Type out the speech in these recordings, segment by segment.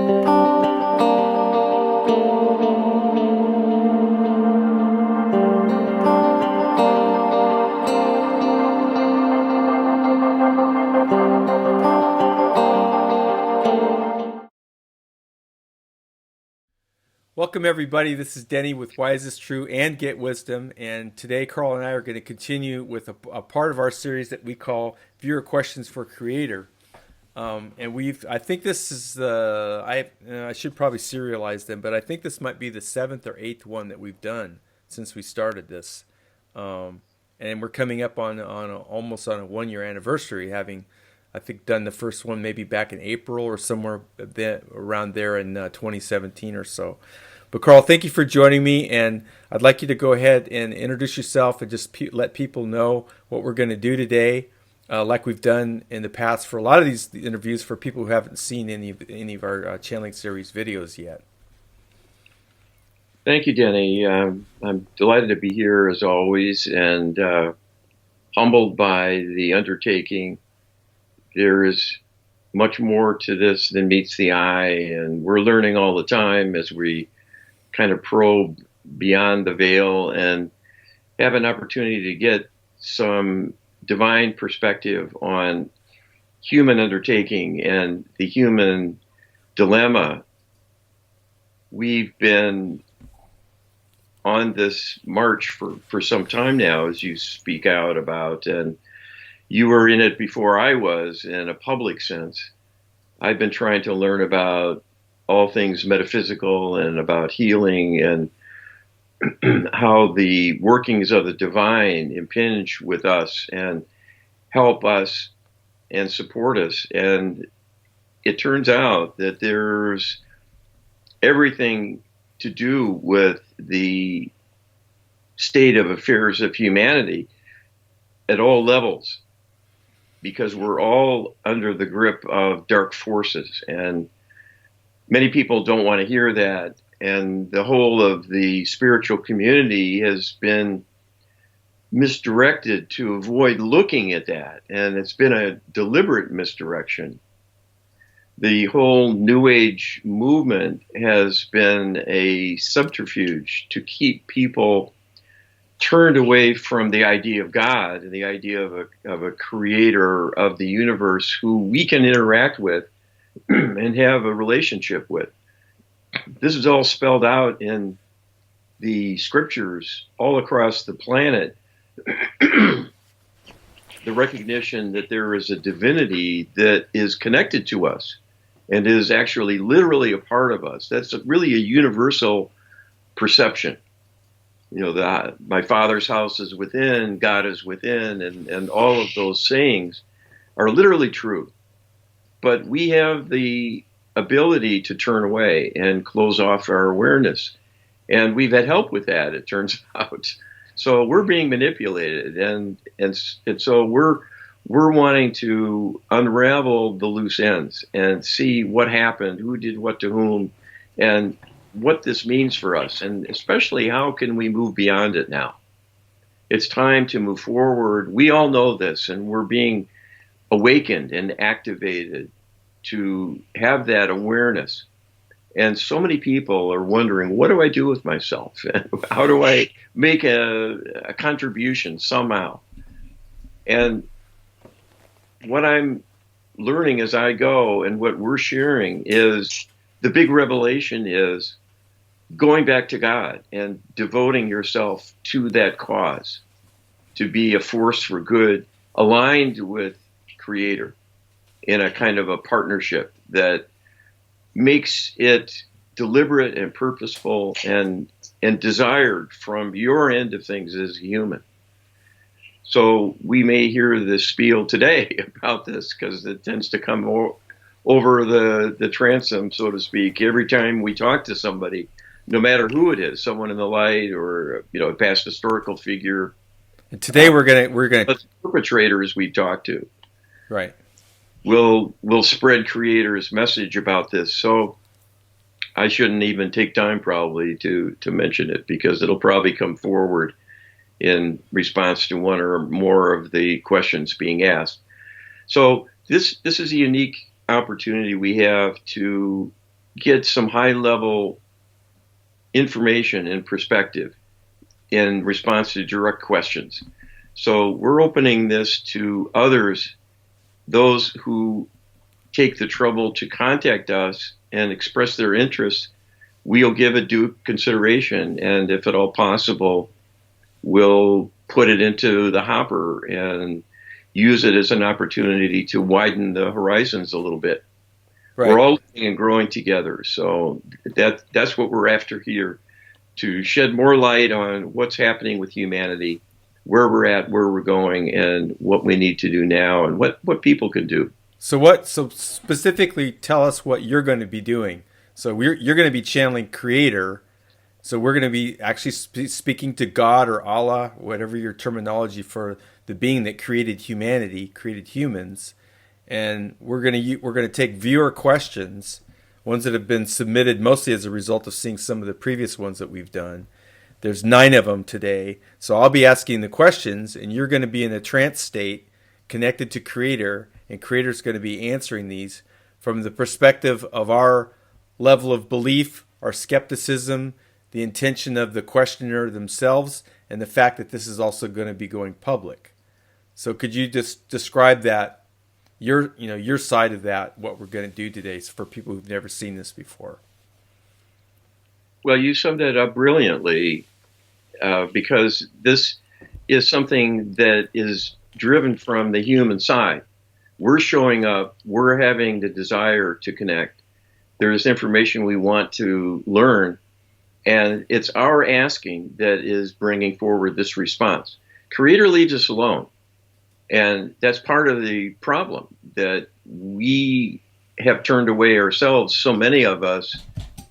Welcome everybody, this is Denny with Why Is This True and Get Wisdom, and today Karl and I are going to continue with a part of our series that we call Viewer Questions for Creator. I think this is I should probably serialize them, but I think this might be the 7th or 8th one that we've done since we started this. And we're coming up on almost on a 1-year anniversary, having I think done the first one maybe back in April or somewhere around there in 2017 or so. But Karl, thank you for joining me, and I'd like you to go ahead and introduce yourself and just let people know what we're going to do today, like we've done in the past for a lot of these interviews for people who haven't seen any of our channeling series videos yet. Thank you, Denny. I'm delighted to be here as always, and humbled by the undertaking. There is much more to this than meets the eye, and we're learning all the time as we kind of probe beyond the veil and have an opportunity to get some divine perspective on human undertaking and the human dilemma. We've been on this march for some time now, as you speak out about, and you were in it before I was in a public sense. I've been trying to learn about all things metaphysical and about healing and how the workings of the divine impinge with us and help us and support us. And it turns out that there's everything to do with the state of affairs of humanity at all levels, because we're all under the grip of dark forces, and many people don't want to hear that. And the whole of the spiritual community has been misdirected to avoid looking at that, and it's been a deliberate misdirection. The whole New Age movement has been a subterfuge to keep people turned away from the idea of God and the idea of a creator of the universe who we can interact with and have a relationship with. This is all spelled out in the scriptures all across the planet. The recognition that there is a divinity that is connected to us and is actually literally a part of us. That's really a universal perception. You know, that my Father's house is within, God is within, and all of those sayings are literally true. But we have the ability to turn away and close off our awareness. And we've had help with that, it turns out. So we're being manipulated, and so we're wanting to unravel the loose ends and see what happened, who did what to whom, and what this means for us, and especially how can we move beyond it now. It's time to move forward. We all know this, and we're being awakened and activated to have that awareness. And so many people are wondering, what do I do with myself? How do I make a contribution somehow? And what I'm learning as I go and what we're sharing is the big revelation is going back to God and devoting yourself to that cause, to be a force for good, aligned with Creator in a kind of a partnership that makes it deliberate and purposeful and desired from your end of things as a human. So we may hear this spiel today about this because it tends to come over the transom, so to speak, every time we talk to somebody, no matter who it is, someone in the light or a past historical figure. And today we're gonna perpetrators we talk to, right? Will spread Creator's message about this. So I shouldn't even take time probably to mention it, because it'll probably come forward in response to one or more of the questions being asked. So this is a unique opportunity we have to get some high level information and perspective in response to direct questions. So we're opening this to others, those who take the trouble to contact us and express their interest. We'll give it due consideration, and if at all possible, we'll put it into the hopper and use it as an opportunity to widen the horizons a little bit. Right. We're all living and growing together, so that's what we're after here, to shed more light on what's happening with humanity, where we're at, where we're going, and what we need to do now, and what people can do. So specifically tell us what you're going to be doing. So you're going to be channeling Creator. So we're going to be actually speaking to God or Allah, whatever your terminology for the being that created humanity, created humans, and we're going to take viewer questions, ones that have been submitted mostly as a result of seeing some of the previous ones that we've done. There's 9 of them today. So I'll be asking the questions, and you're going to be in a trance state connected to Creator, and Creator's going to be answering these from the perspective of our level of belief, our skepticism, the intention of the questioner themselves, and the fact that this is also going to be going public. So could you just describe that, your side of that, what we're going to do today, for people who've never seen this before? Well, you summed it up brilliantly, because this is something that is driven from the human side. We're showing up, we're having the desire to connect. There's information we want to learn, and it's our asking that is bringing forward this response. Creator leaves us alone, and that's part of the problem, that we have turned away ourselves, so many of us,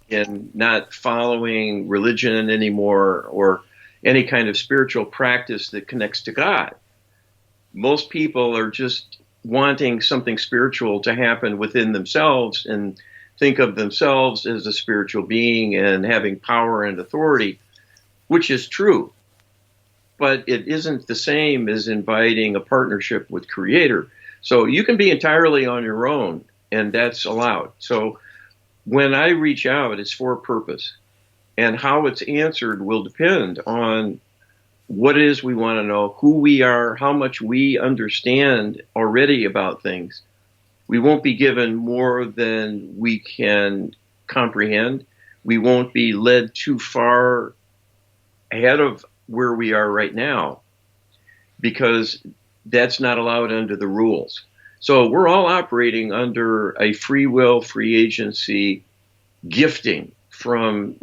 in not following religion anymore or any kind of spiritual practice that connects to God. Most people are just wanting something spiritual to happen within themselves and think of themselves as a spiritual being and having power and authority, which is true. But it isn't the same as inviting a partnership with Creator. So you can be entirely on your own, and that's allowed. So when I reach out, it's for a purpose. And how it's answered will depend on what it is we want to know, who we are, how much we understand already about things. We won't be given more than we can comprehend. We won't be led too far ahead of where we are right now, because that's not allowed under the rules. So we're all operating under a free will, free agency gifting from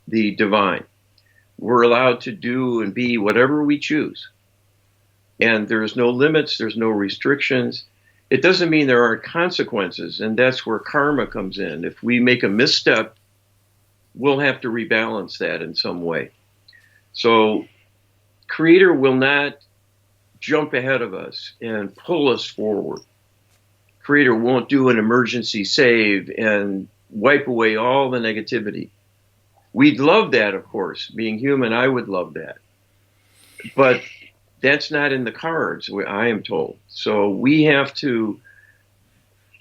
the divine. We're allowed to do and be whatever we choose. And there's no limits, there's no restrictions. It doesn't mean there aren't consequences, and that's where karma comes in. If we make a misstep, we'll have to rebalance that in some way. So Creator will not jump ahead of us and pull us forward. Creator won't do an emergency save and wipe away all the negativity. We'd love that, of course. Being human, I would love that. But that's not in the cards, I am told. So we have to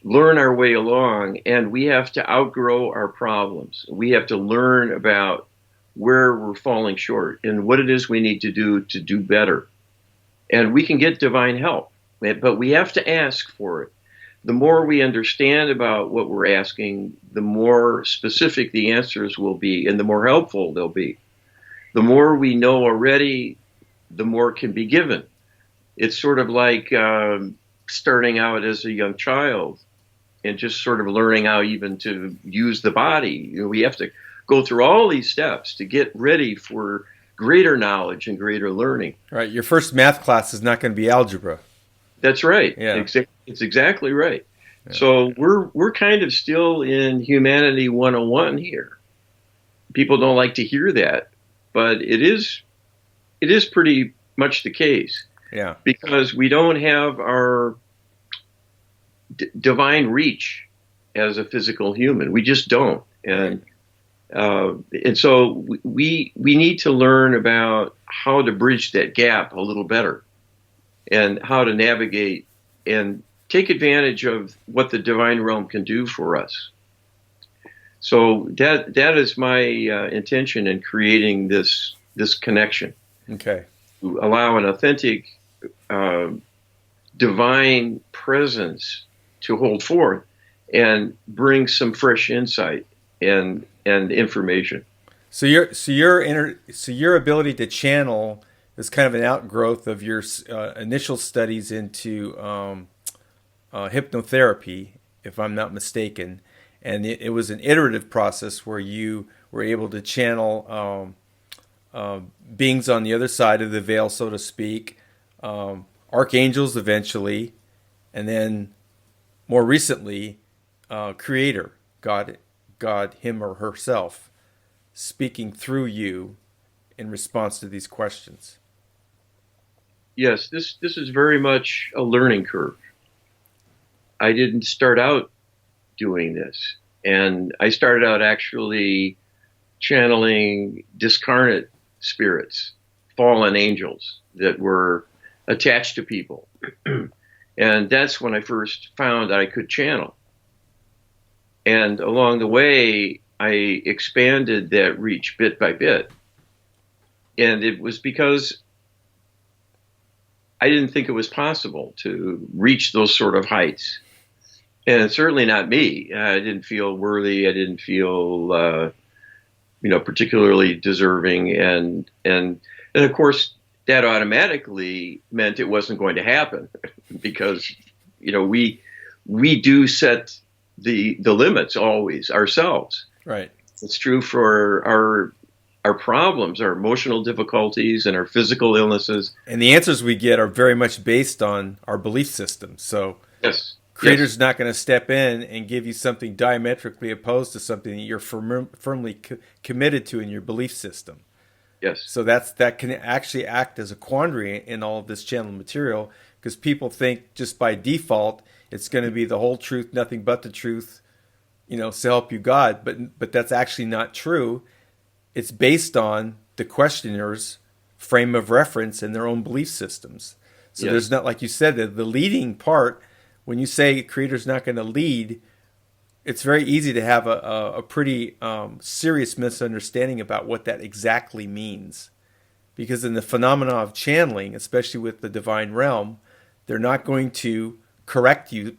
learn our way along, and we have to outgrow our problems. We have to learn about where we're falling short and what it is we need to do better. And we can get divine help, but we have to ask for it. The more we understand about what we're asking, the more specific the answers will be and the more helpful they'll be. The more we know already, the more can be given. It's sort of like starting out as a young child and just sort of learning how even to use the body. We have to go through all these steps to get ready for greater knowledge and greater learning. Right. Your first math class is not going to be algebra. That's right. Yeah. It's exactly right. Yeah. So we're kind of still in humanity 101 here. People don't like to hear that, but it is pretty much the case. Yeah. Because we don't have our divine reach as a physical human. We just don't. And so we need to learn about how to bridge that gap a little better and how to navigate and take advantage of what the divine realm can do for us. So that is my intention in creating this connection, Okay. to allow an authentic uh, divine presence to hold forth and bring some fresh insight and information. So your ability to channel is kind of an outgrowth of your initial studies into hypnotherapy, if I'm not mistaken, and it was an iterative process where you were able to channel beings on the other side of the veil, so to speak, archangels eventually, and then more recently, Creator, God, him or herself, speaking through you in response to these questions. Yes, this is very much a learning curve. I didn't start out doing this, and I started out actually channeling discarnate spirits, fallen angels that were attached to people. And that's when I first found that I could channel. And along the way, I expanded that reach bit by bit. And it was because I didn't think it was possible to reach those sort of heights. And certainly not me. I didn't feel worthy. I didn't feel, particularly deserving. And of course, that automatically meant it wasn't going to happen because, we do set the limits always ourselves. Right. It's true for our problems, our emotional difficulties, and our physical illnesses. And the answers we get are very much based on our belief system. So Yes. Creator's Yes. not going to step in and give you something diametrically opposed to something that you're firmly committed to in your belief system. Yes. So that can actually act as a quandary in all of this channel material, because people think just by default it's going to be the whole truth, nothing but the truth, so help you God. But that's actually not true. It's based on the questioner's frame of reference and their own belief systems. So Yes. there's not, like you said, the leading part. When you say Creator's not going to lead, it's very easy to have a pretty serious misunderstanding about what that exactly means. Because in the phenomena of channeling, especially with the divine realm, they're not going to correct you,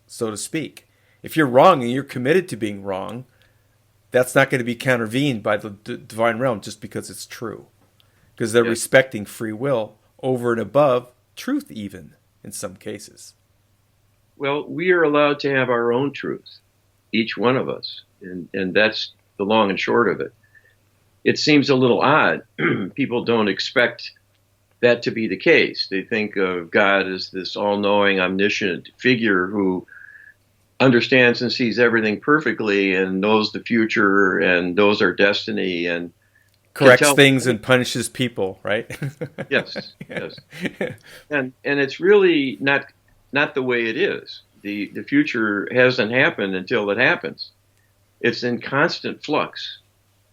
so to speak. If you're wrong and you're committed to being wrong, that's not going to be countervened by the divine realm just because it's true. Because they're Yes. respecting free will over and above truth, even in some cases. Well, we are allowed to have our own truth, each one of us. And that's the long and short of it. It seems a little odd. People don't expect that to be the case. They think of God as this all-knowing, omniscient figure who understands and sees everything perfectly and knows the future and knows our destiny and Corrects things and punishes people, right? Yes, yes. And it's really not the way it is. The future hasn't happened until it happens. It's in constant flux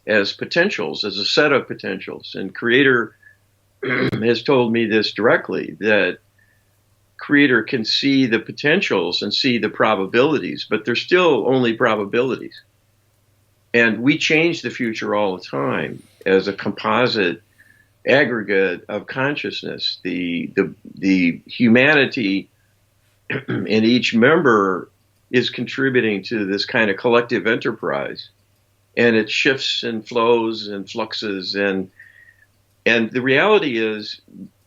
as potentials, as a set of potentials. And Creator has told me this directly, that Creator can see the potentials and see the probabilities, but they're still only probabilities. And we change the future all the time as a composite aggregate of consciousness. The humanity and each member is contributing to this kind of collective enterprise, and it shifts and flows and fluxes, and the reality is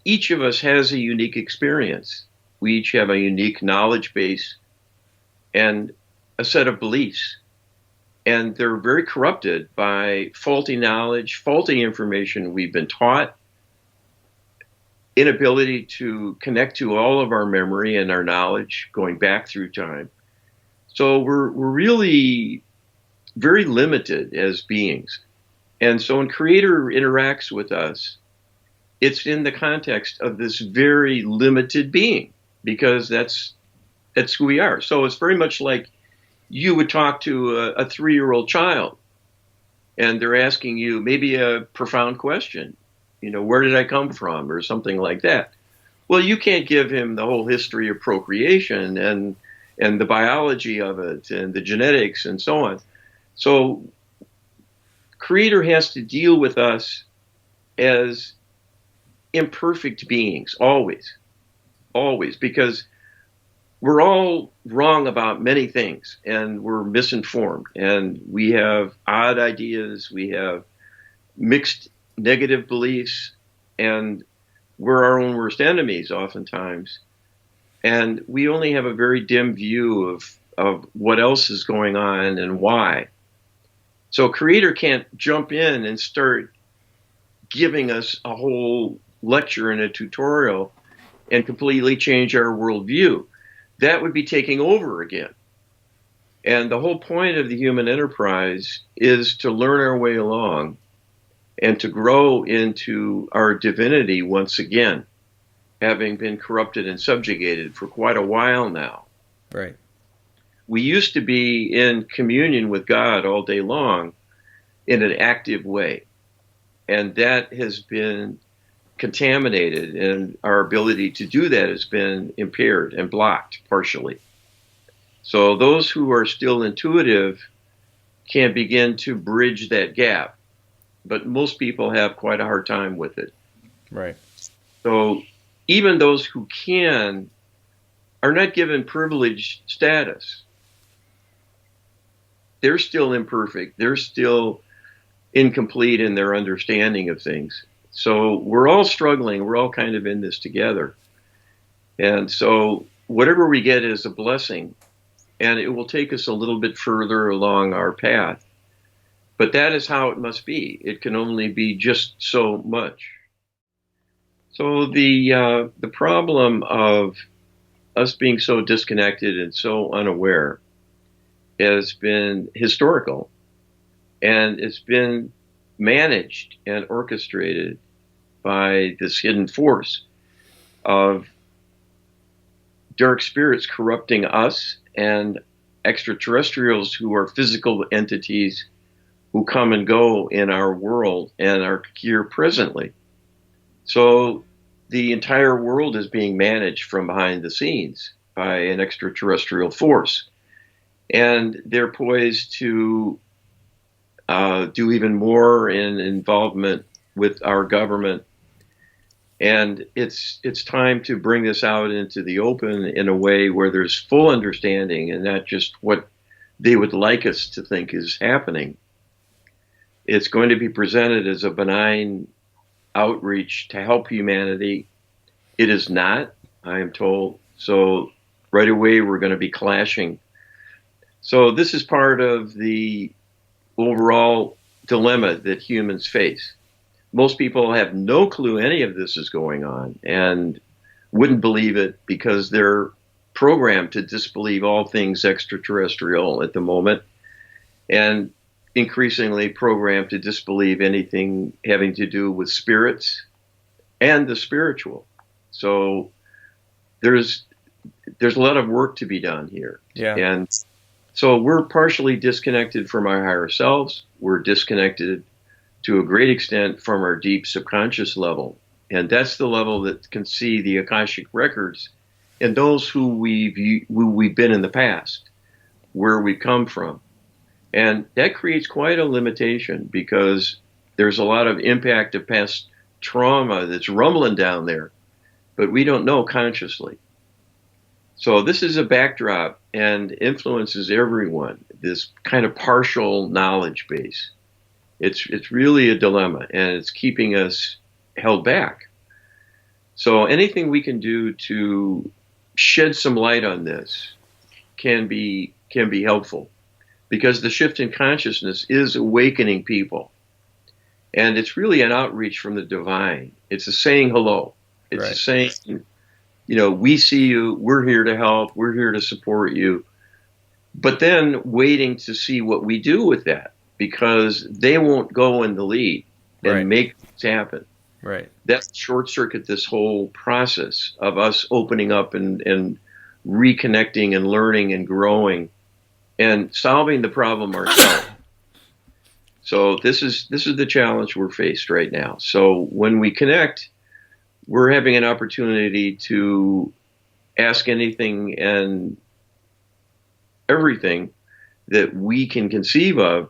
each of us has a unique experience. We each have a unique knowledge base and a set of beliefs, and they're very corrupted by faulty knowledge, faulty information we've been taught, inability to connect to all of our memory and our knowledge going back through time. So we're really very limited as beings. And so when Creator interacts with us, it's in the context of this very limited being, because that's who we are. So it's very much like you would talk to a 3-year-old child, and they're asking you maybe a profound question. Where did I come from, or something like that. Well, you can't give him the whole history of procreation and the biology of it and the genetics and so on. So Creator has to deal with us as imperfect beings, always, always, because we're all wrong about many things, and we're misinformed, and we have odd ideas, we have mixed negative beliefs, and we're our own worst enemies oftentimes. And we only have a very dim view of what else is going on and why. So Creator can't jump in and start giving us a whole lecture and a tutorial and completely change our worldview. That would be taking over again. And the whole point of the human enterprise is to learn our way along and to grow into our divinity once again, having been corrupted and subjugated for quite a while now. Right. We used to be in communion with God all day long in an active way. And that has been contaminated, and our ability to do that has been impaired and blocked partially. So those who are still intuitive can begin to bridge that gap, but most people have quite a hard time with it. Right. So even those who can are not given privileged status. They're still imperfect. They're still incomplete in their understanding of things. So we're all struggling. We're all kind of in this together. And so whatever we get is a blessing, and it will take us a little bit further along our path. But that is how it must be. It can only be just so much. So the problem of us being so disconnected and so unaware has been historical, and it's been managed and orchestrated by this hidden force of dark spirits corrupting us and extraterrestrials who are physical entities who come and go in our world and are here presently. So the entire world is being managed from behind the scenes by an extraterrestrial force. And they're poised to do even more in involvement with our government. And it's time to bring this out into the open in a way where there's full understanding and not just what they would like us to think is happening. It's going to be presented as a benign outreach to help humanity. It is not, I am told. So right away we're going to be clashing. So this is part of the overall dilemma that humans face. Most people have no clue any of this is going on and wouldn't believe it because they're programmed to disbelieve all things extraterrestrial at the moment, and increasingly programmed to disbelieve anything having to do with spirits and the spiritual. So there's a lot of work to be done here. Yeah. And so we're partially disconnected from our higher selves. We're disconnected to a great extent from our deep subconscious level. And that's the level that can see the Akashic records and those who we've been in the past, where we come from. And that creates quite a limitation because there's a lot of impact of past trauma that's rumbling down there, but we don't know consciously. So this is a backdrop and influences everyone, this kind of partial knowledge base. It's really a dilemma, and it's keeping us held back. So anything we can do to shed some light on this can be helpful, because the shift in consciousness is awakening people. And it's really an outreach from the divine. It's a saying hello. It's Right. a saying, we see you, we're here to help, we're here to support you. But then waiting to see what we do with that, because they won't go in the lead and Right. make things happen. Right. That short circuit this whole process of us opening up and reconnecting and learning and growing and solving the problem ourselves. So this is the challenge we're faced right now. So when we connect, we're having an opportunity to ask anything and everything that we can conceive of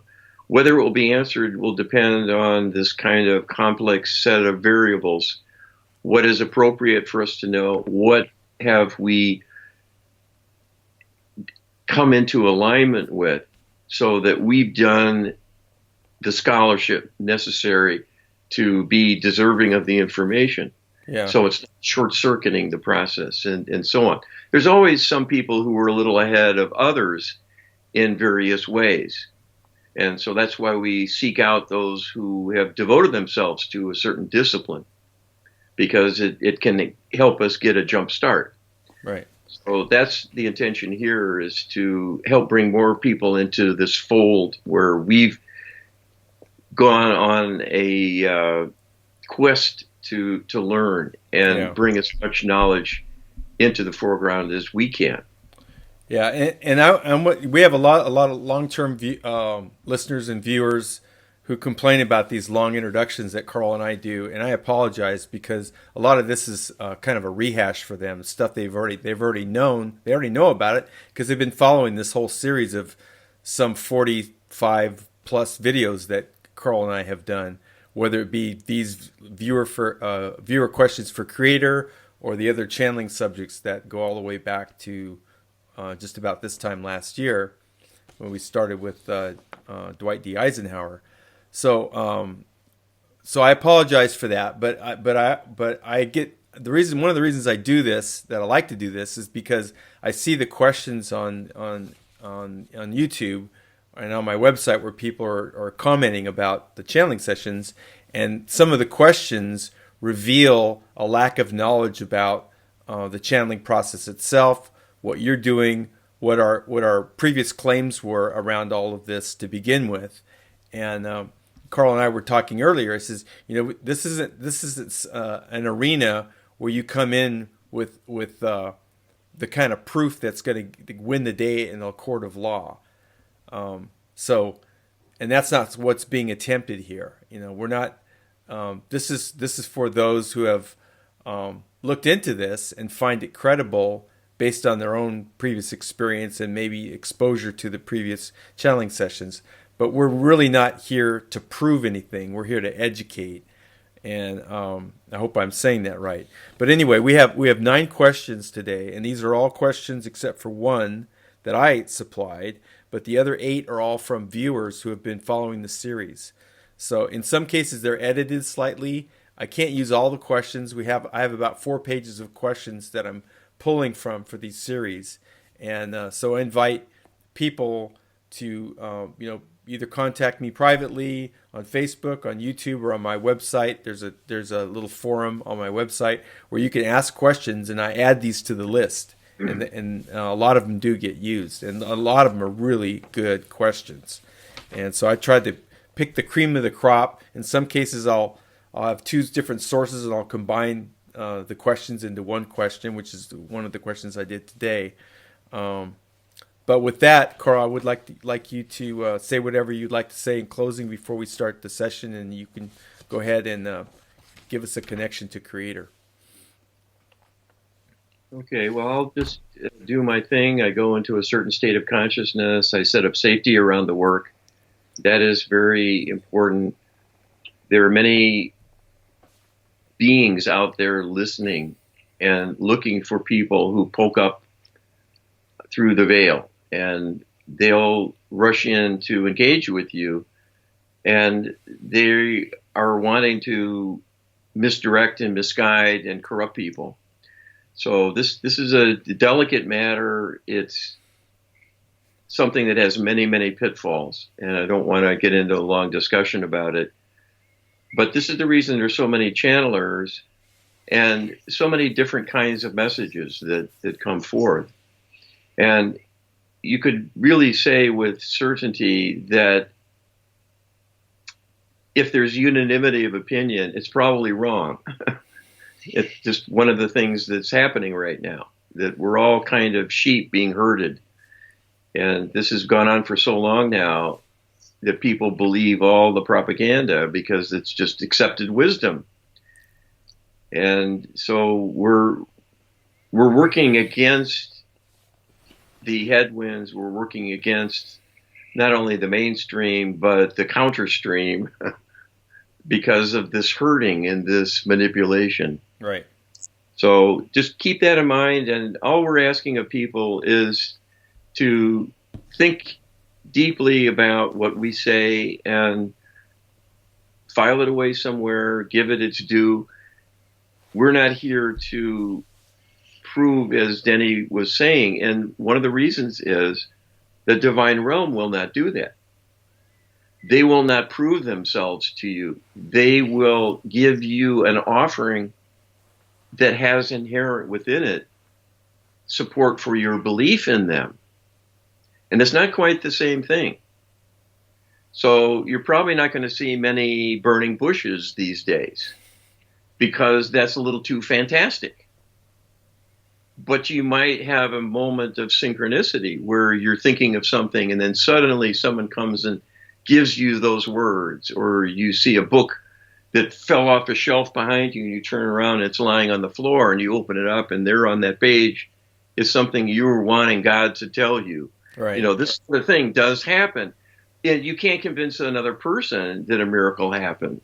Whether it will be answered will depend on this kind of complex set of variables. What is appropriate for us to know? What have we come into alignment with so that we've done the scholarship necessary to be deserving of the information? Yeah. So it's short-circuiting the process and so on. There's always some people who are a little ahead of others in various ways. And so that's why we seek out those who have devoted themselves to a certain discipline, because it can help us get a jump start. Right. So that's the intention here, is to help bring more people into this fold where we've gone on a quest to learn and bring as much knowledge into the foreground as we can. Yeah, and we have a lot of long-term listeners and viewers who complain about these long introductions that Karl and I do, and I apologize because a lot of this is kind of a rehash for them, stuff they've already known. They already know about it because they've been following this whole series of some 45 plus videos that Karl and I have done, whether it be these viewer questions for creator or the other channeling subjects that go all the way back to just about this time last year when we started with Dwight D. Eisenhower. So I apologize for that, but I get the reason. One of the reasons I do this, that I like to do this, is because I see the questions on YouTube and on my website where people are commenting about the channeling sessions, and some of the questions reveal a lack of knowledge about the channeling process itself, what you're doing, what our previous claims were around all of this to begin with. And Karl and I were talking earlier. It says, this isn't an arena where you come in with the kind of proof that's going to win the day in a court of law. And that's not what's being attempted here. We're not. This is for those who have looked into this and find it credible based on their own previous experience and maybe exposure to the previous channeling sessions. But we're really not here to prove anything. We're here to educate. And I hope I'm saying that right. But anyway, we have 9 questions today, and these are all questions except for one that I supplied. But the other 8 are all from viewers who have been following the series. So in some cases, they're edited slightly. I can't use all the questions. I have about 4 pages of questions that I'm pulling from for these series. And so I invite people to either contact me privately on Facebook, on YouTube, or on my website. There's a little forum on my website where you can ask questions, and I add these to the list. And a lot of them do get used, and a lot of them are really good questions. And so I tried to pick the cream of the crop. In some cases, I'll have 2 different sources, and I'll combine the questions into one question, which is one of the questions I did today. But with that, Karl, I would like you to say whatever you'd like to say in closing before we start the session, and you can go ahead and give us a connection to Creator. Okay, well, I'll just do my thing. I go into a certain state of consciousness. I set up safety around the work. That is very important. There are many beings out there listening and looking for people who poke up through the veil, and they'll rush in to engage with you, and they are wanting to misdirect and misguide and corrupt people. So this is a delicate matter. It's something that has many, many pitfalls, and I don't want to get into a long discussion about it. But this is the reason there's so many channelers and so many different kinds of messages that come forth. And you could really say with certainty that if there's unanimity of opinion, it's probably wrong. It's just one of the things that's happening right now, that we're all kind of sheep being herded. And this has gone on for so long now that people believe all the propaganda because it's just accepted wisdom. And so we're working against the headwinds. We're working against not only the mainstream, but the counter stream because of this hurting and this manipulation. Right. So just keep that in mind. And all we're asking of people is to think deeply about what we say and file it away somewhere, give it its due. We're not here to prove, as Denny was saying, and one of the reasons is the divine realm will not do that. They will not prove themselves to you. They will give you an offering that has inherent within it support for your belief in them. And it's not quite the same thing. So you're probably not going to see many burning bushes these days because that's a little too fantastic. But you might have a moment of synchronicity where you're thinking of something and then suddenly someone comes and gives you those words, or you see a book that fell off a shelf behind you and you turn around and it's lying on the floor and you open it up and there on that page is something you were wanting God to tell you. Right. You know, this sort of thing does happen. And you can't convince another person that a miracle happened.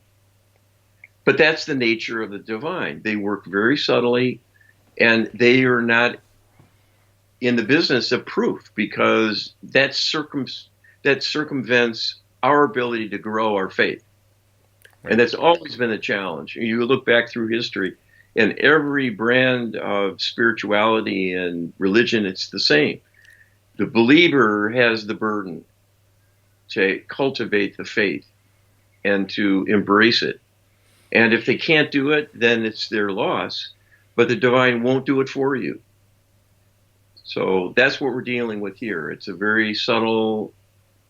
But that's the nature of the divine. They work very subtly, and they are not in the business of proof because that circumvents our ability to grow our faith. Right. And that's always been a challenge. You look back through history, and every brand of spirituality and religion, it's the same. The believer has the burden to cultivate the faith and to embrace it. And if they can't do it, then it's their loss. But the divine won't do it for you. So that's what we're dealing with here. It's a very subtle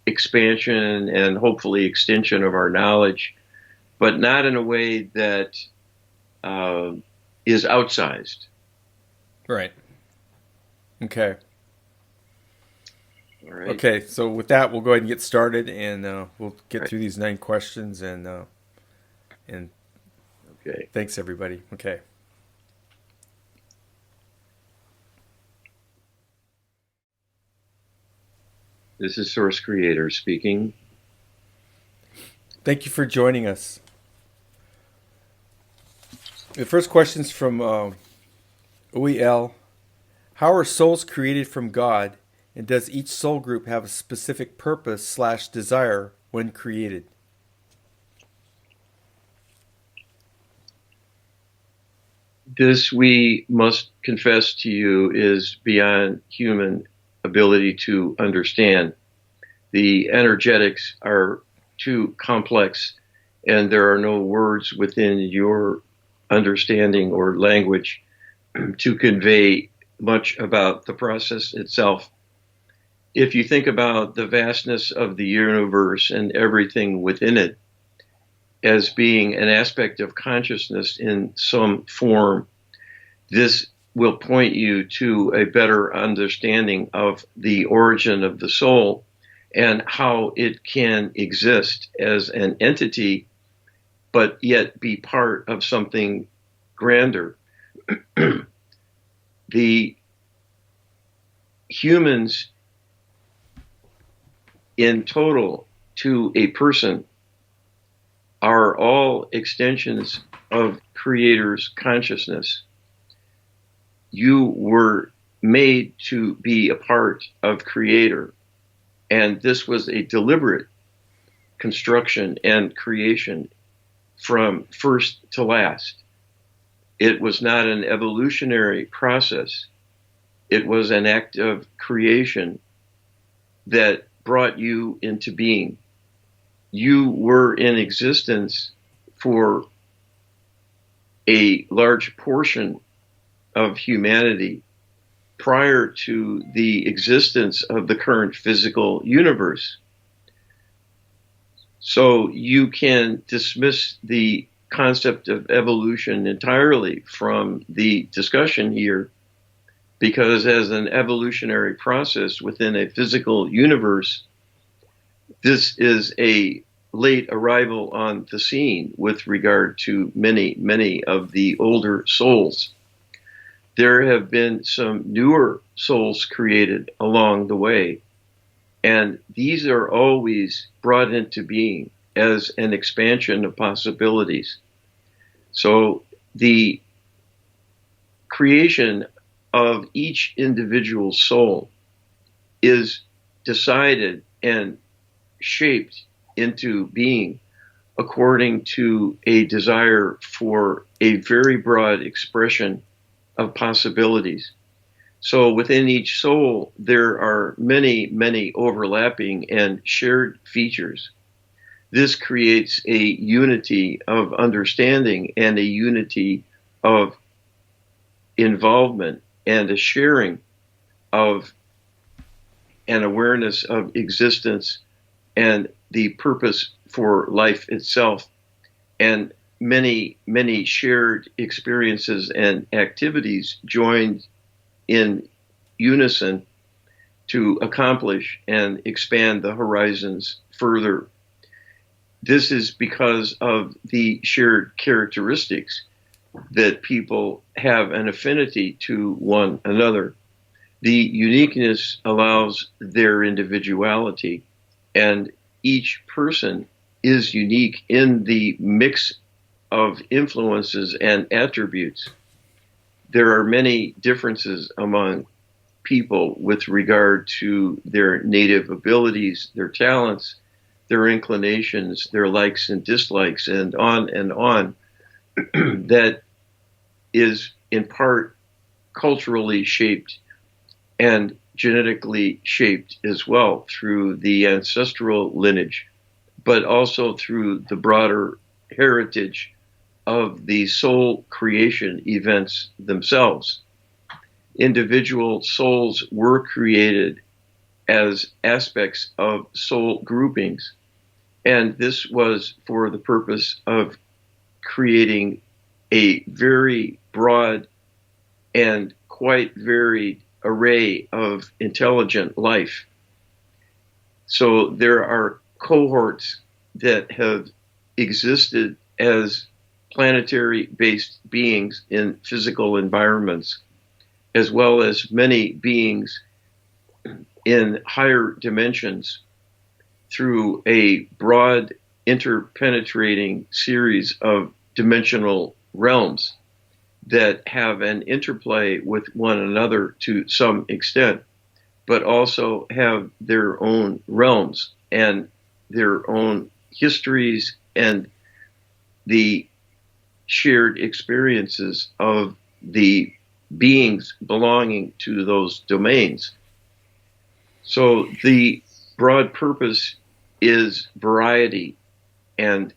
expansion and hopefully extension of our knowledge, but not in a way that is outsized. Right. Okay. All right. Okay, so with that, we'll go ahead and get started, and we'll get through these 9 questions, and okay. Thanks, everybody. Okay. This is Source Creator speaking. Thank you for joining us. The first question is from OEL. How are souls created from God? And does each soul group have a specific purpose/desire when created? This, we must confess to you, is beyond human ability to understand. The energetics are too complex, and there are no words within your understanding or language to convey much about the process itself. If you think about the vastness of the universe and everything within it as being an aspect of consciousness in some form, this will point you to a better understanding of the origin of the soul and how it can exist as an entity, but yet be part of something grander. The humans in total to a person are all extensions of Creator's consciousness. You were made to be a part of Creator, and this was a deliberate construction and creation from first to last. It was not an evolutionary process. It was an act of creation that brought you into being. You were in existence for a large portion of humanity prior to the existence of the current physical universe. So you can dismiss the concept of evolution entirely from the discussion here, because as an evolutionary process within a physical universe, this is a late arrival on the scene with regard to many, many of the older souls. There have been some newer souls created along the way, And these are always brought into being as an expansion of possibilities. So the creation of each individual soul is decided and shaped into being according to a desire for a very broad expression of possibilities. So within each soul, there are many, many overlapping and shared features. This creates a unity of understanding and a unity of involvement and a sharing of an awareness of existence and the purpose for life itself, and many, many shared experiences and activities joined in unison to accomplish and expand the horizons further. This is because of the shared characteristics that people have an affinity to one another. The uniqueness allows their individuality, and each person is unique in the mix of influences and attributes. There are many differences among people with regard to their native abilities, their talents, their inclinations, their likes and dislikes, and on, that is in part culturally shaped and genetically shaped as well through the ancestral lineage, but also through the broader heritage of the soul creation events themselves. Individual souls were created as aspects of soul groupings, and this was for the purpose of creating a very broad and quite varied array of intelligent life. So there are cohorts that have existed as planetary-based beings in physical environments, as well as many beings in higher dimensions through a broad interpenetrating series of dimensional realms that have an interplay with one another to some extent, but also have their own realms and their own histories and the shared experiences of the beings belonging to those domains. So the broad purpose is variety and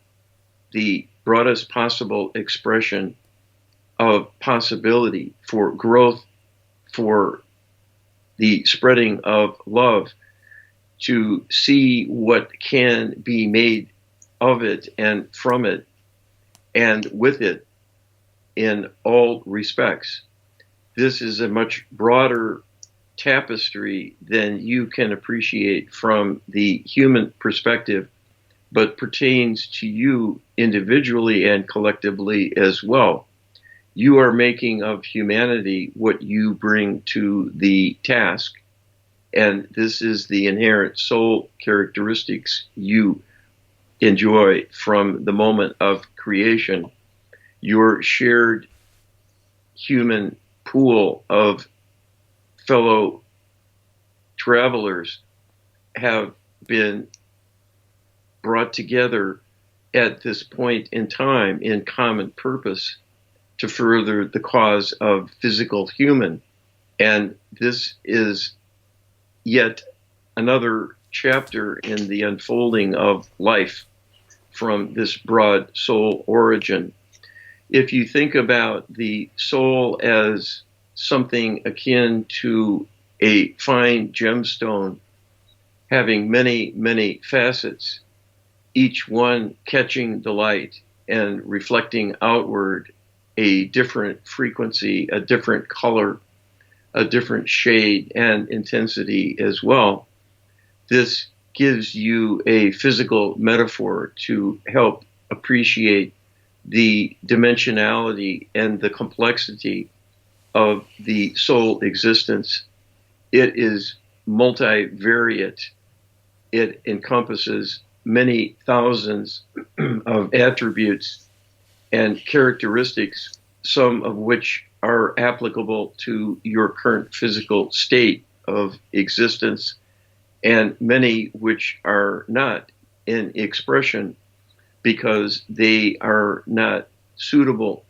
the broadest possible expression of possibility for growth, for the spreading of love, to see what can be made of it and from it and with it in all respects. This is a much broader tapestry than you can appreciate from the human perspective, but pertains to you individually and collectively as well. You are making of humanity what you bring to the task, and this is the inherent soul characteristics you enjoy from the moment of creation. Your shared human pool of fellow travelers have been brought together at this point in time in common purpose to further the cause of physical human. And this is yet another chapter in the unfolding of life from this broad soul origin. If you think about the soul as something akin to a fine gemstone having many, many facets, each one catching the light and reflecting outward a different frequency, a different color, a different shade and intensity as well. This gives you a physical metaphor to help appreciate the dimensionality and the complexity of the soul existence. It is multivariate it encompasses many thousands of attributes and characteristics, some of which are applicable to your current physical state of existence, and many which are not in expression because they are not suitable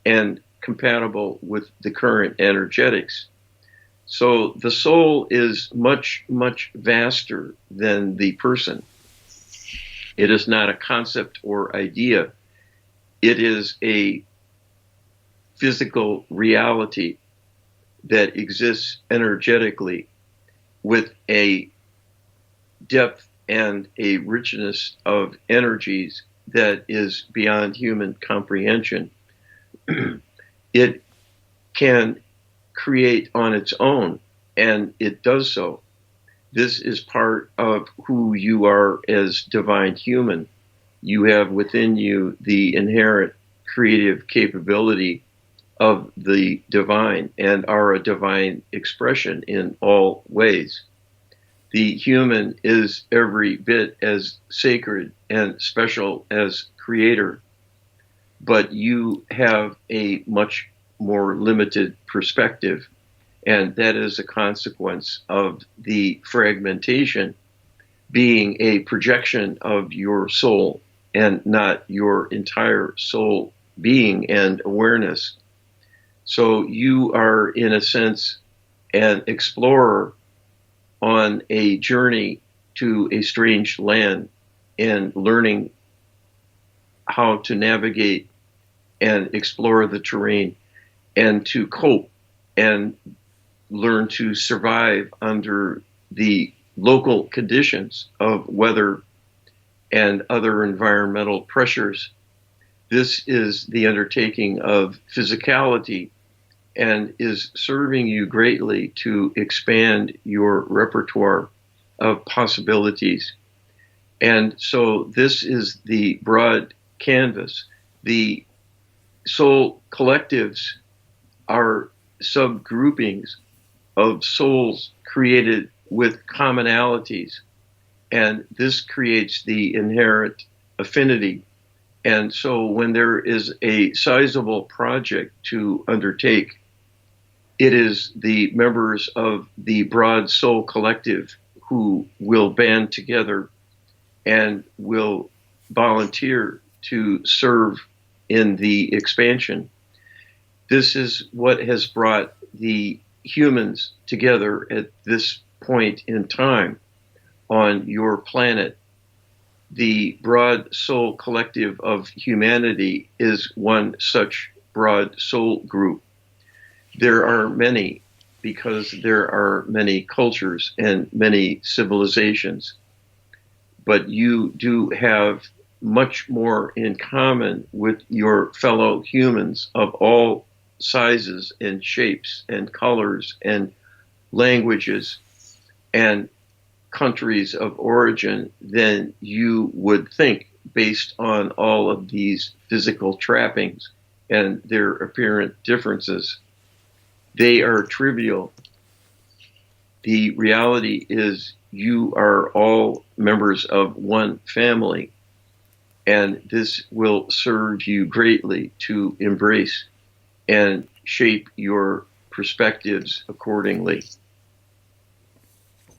and compatible with the current energetics. So the soul is much, much vaster than the person. It is not a concept or idea. It is a physical reality that exists energetically with a depth and a richness of energies that is beyond human comprehension. It can create on its own, and it does so. This is part of who you are as divine human. You have within you the inherent creative capability of the divine and are a divine expression in all ways. The human is every bit as sacred and special as creator, but you have a much more limited perspective, and that is a consequence of the fragmentation being a projection of your soul and not your entire soul being and awareness. So you are, in a sense, an explorer on a journey to a strange land and learning how to navigate and explore the terrain and to cope and learn to survive under the local conditions of weather and other environmental pressures. This is the undertaking of physicality and is serving you greatly to expand your repertoire of possibilities. And so this is the broad canvas. The soul collectives are subgroupings of souls created with commonalities, and this creates the inherent affinity. And so when there is a sizable project to undertake, it is the members of the broad soul collective who will band together and will volunteer to serve in the expansion. This is what has brought the humans together at this point in time on your planet. The broad soul collective of humanity is one such broad soul group. There are many, because there are many cultures and many civilizations, but you do have much more in common with your fellow humans of all sizes and shapes and colors and languages and countries of origin than you would think based on all of these physical trappings and their apparent differences. They are trivial. The reality is you are all members of one family, and this will serve you greatly to embrace and shape your perspectives accordingly.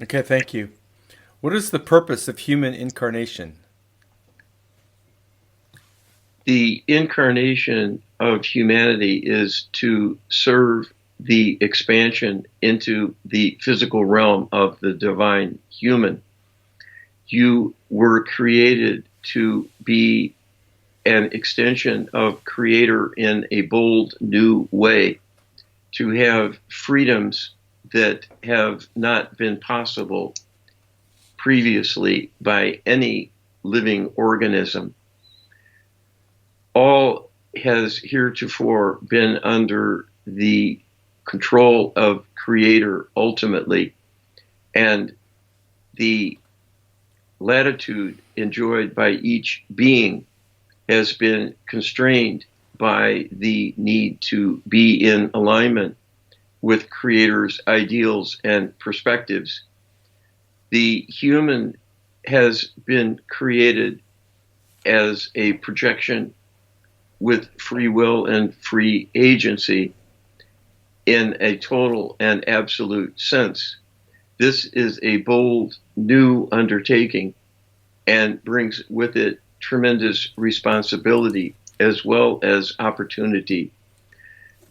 Okay, thank you. What is the purpose of human incarnation? The incarnation of humanity is to serve the expansion into the physical realm of the divine human. You were created to be an extension of Creator in a bold new way, to have freedoms that have not been possible previously by any living organism. All has heretofore been under the control of Creator ultimately, and the latitude enjoyed by each being has been constrained by the need to be in alignment with Creator's ideals and perspectives. The human has been created as a projection with free will and free agency in a total and absolute sense. This is a bold new undertaking and brings with it tremendous responsibility as well as opportunity.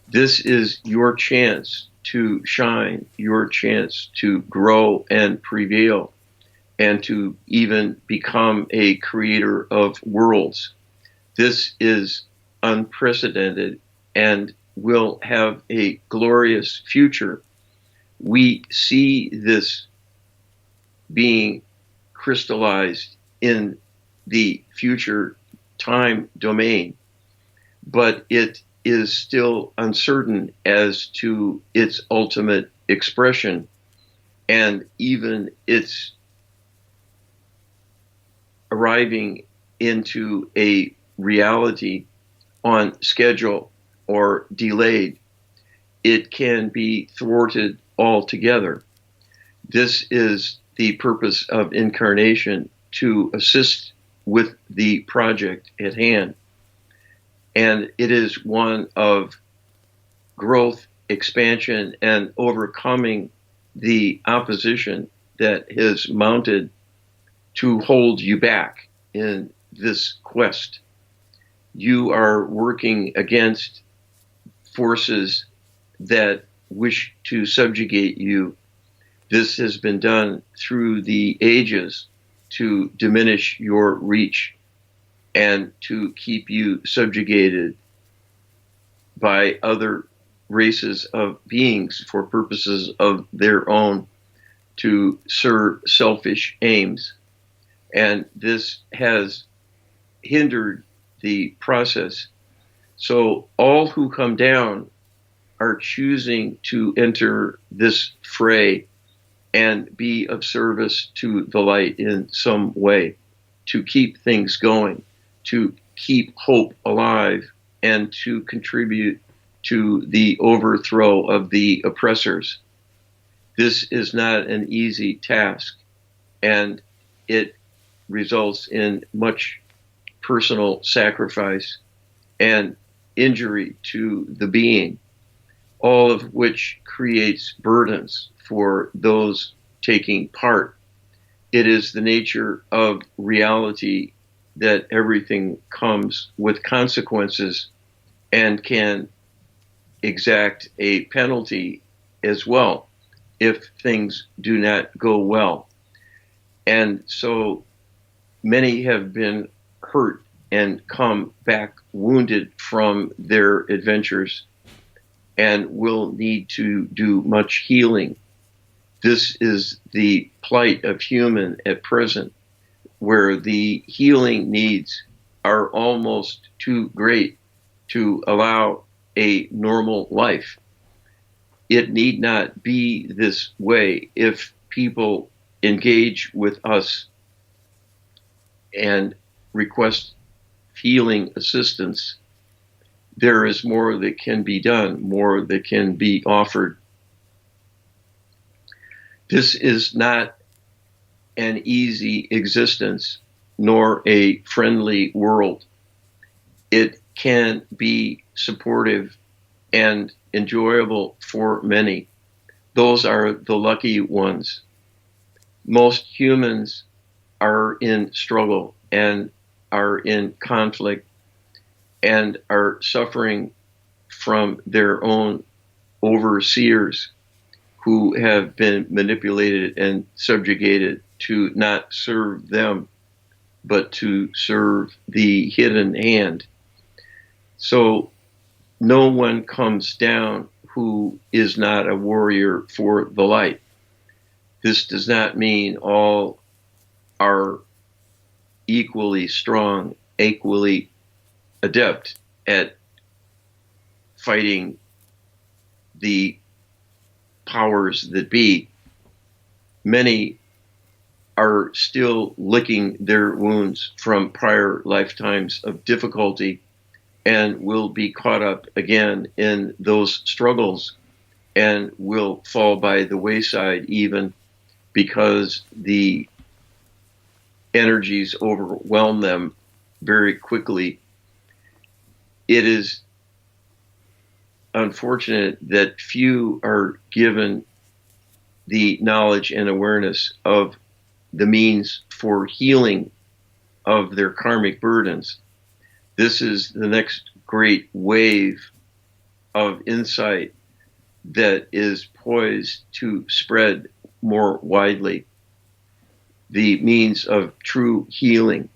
This is your chance to shine, your chance to grow and prevail, and to even become a creator of worlds. This is unprecedented and will have a glorious future. We see this being crystallized in the future time domain, but it is still uncertain as to its ultimate expression and even its arriving into a reality on schedule or delayed. It can be thwarted altogether. This is the purpose of incarnation, to assist with the project at hand. And it is one of growth, expansion, and overcoming the opposition that has mounted to hold you back in this quest. You are working against forces that wish to subjugate you. This has been done through the ages to diminish your reach and to keep you subjugated by other races of beings for purposes of their own, to serve selfish aims. And this has hindered the process. So all who come down are choosing to enter this fray and be of service to the light in some way, to keep things going, to keep hope alive, and to contribute to the overthrow of the oppressors. This is not an easy task, and it results in much personal sacrifice and injury to the being, all of which creates burdens for those taking part. It is the nature of reality that everything comes with consequences and can exact a penalty as well if things do not go well. And so many have been hurt and come back wounded from their adventures and will need to do much healing. This is the plight of human at present, where the healing needs are almost too great to allow a normal life. It need not be this way if people engage with us and request healing assistance. There is more that can be done, more that can be offered. This is not an easy existence, nor a friendly world. It can be supportive and enjoyable for many. Those are the lucky ones. Most humans are in struggle and are in conflict and are suffering from their own overseers who have been manipulated and subjugated to not serve them, but to serve the hidden hand. So no one comes down who is not a warrior for the light. This does not mean all are equally strong, equally adept at fighting the powers that be. Many are still licking their wounds from prior lifetimes of difficulty and will be caught up again in those struggles and will fall by the wayside even because the energies overwhelm them very quickly. It is unfortunate that few are given the knowledge and awareness of the means for healing of their karmic burdens. This is the next great wave of insight that is poised to spread more widely. The means of true healing,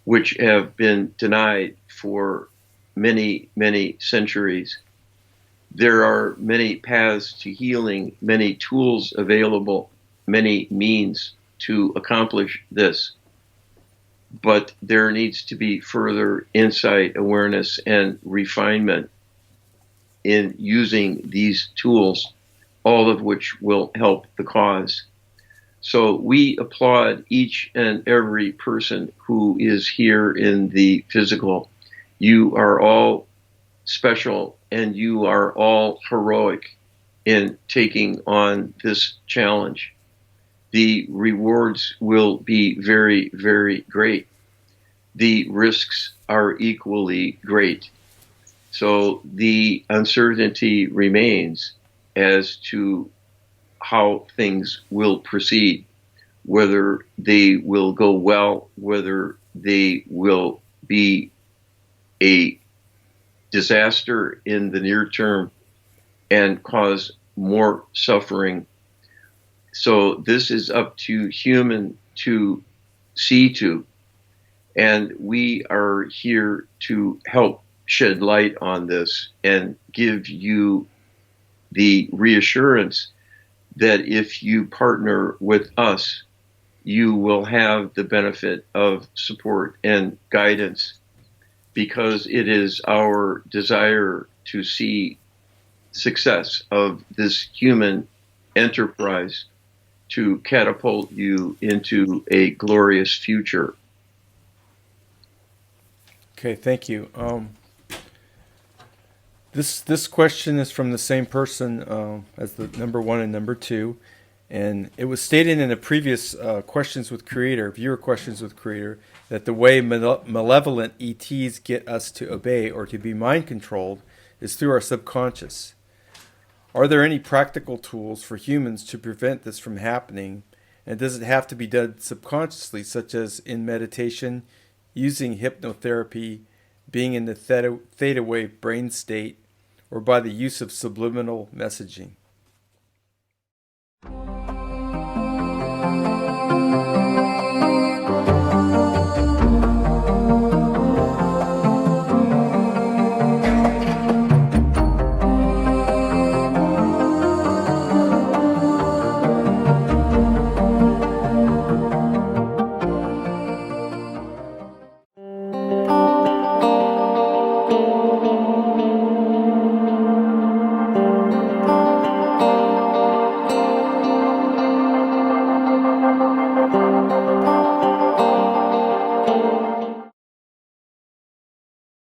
which have been denied for many, many centuries. There are many paths to healing, many tools available, many means to accomplish this. But there needs to be further insight, awareness, and refinement in using these tools, all of which will help the cause. So we applaud each and every person who is here in the physical. You are all special and you are all heroic in taking on this challenge. The rewards will be very, very great. The risks are equally great. So the uncertainty remains as to how things will proceed, whether they will go well, whether they will be a disaster in the near term and cause more suffering. So this is up to human to see to, and we are here to help shed light on this and give you the reassurance that if you partner with us, you will have the benefit of support and guidance, because it is our desire to see success of this human enterprise to catapult you into a glorious future. Okay, thank you. This question is from the same person as the number 1 and number 2, and it was stated in a previous questions with Creator, viewer questions with Creator, that the way malevolent ETs get us to obey or to be mind controlled is through our subconscious. Are there any practical tools for humans to prevent this from happening, and does it have to be done subconsciously, such as in meditation, using hypnotherapy, being in the theta wave brain state, or by the use of subliminal messaging?